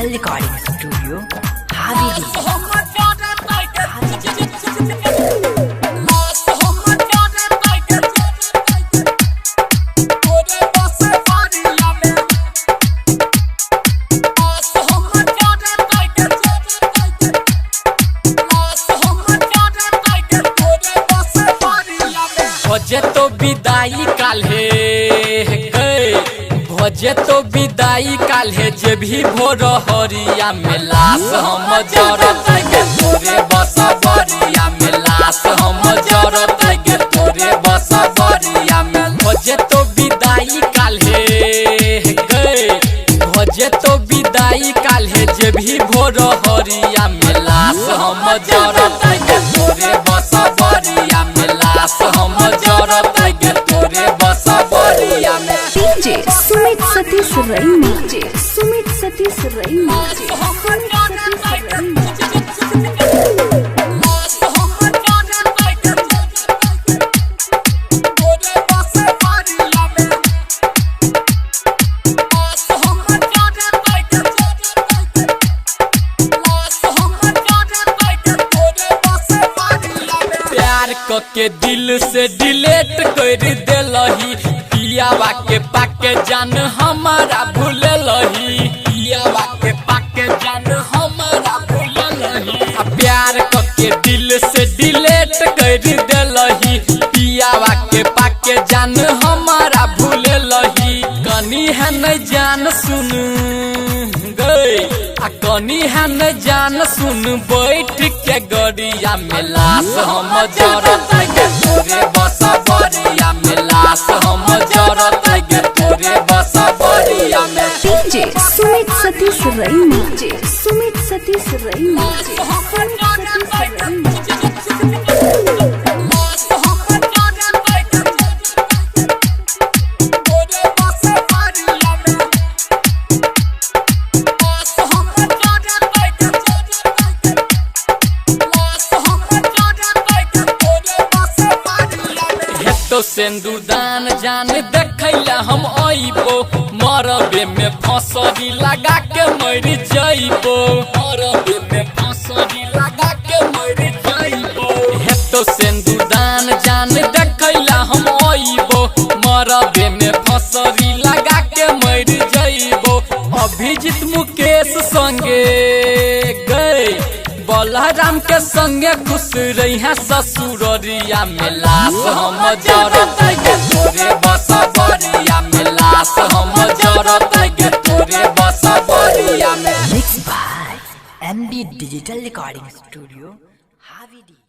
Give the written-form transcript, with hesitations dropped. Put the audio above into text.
Digital recording studio हावी। भजे तो विदाई काल्हे भजे तो विदाई काल्हे जे भी भोर हरिया में लाश हम जरत गे तोरे बसबरिया में लाश हम जरत गे तोरे बसबरिया में। भजे तो विदाई काल्हे भजे तो विदाई काल्हे जे भी भोर हरिया में लाश हम जरत गे तोरे बसबरिया में लाश हम जरत गे तोरे बसबरिया में। डीजे सुमित सतीश रैना, सुमित सतीश रैना, प्यार के दिल से डिलीट कर देलही पियावा के पाके जान हमारा भूललही पियावा के पाके जान हमारा भूललही। प्यार के दिल से डिलीट कर देलही पियावा के पाके जान हमारा भूललही। कनी है न जान सुन गई कनी है न जान सुन बैठ के गड़िया में लाश हम जरत गे तोरे बसबरिया में लाश हम जरत गे तोरे बसबरिया में। डीजे सुमित सतीश रैना, सुमित सतीश रैना, तो सिंदूरदान जान देखैला हम आइबो मरबे में फसरी लगा के मर जाइबो मरबे में फसरी लगा के मर जाइबो। हे तो सिंदूरदान जान देखैला हम आइबो मरबे में फसरी लगा के मर जाइबो। अभिजीत मुकेश संगे गए बलराम के संगे खुश रही है ससुररिया में लाश हम जरत गे तोरे बसबरिया में लाश हम जरत गे तोरे बसबरिया में। Mix by MD digital recording studio हावी।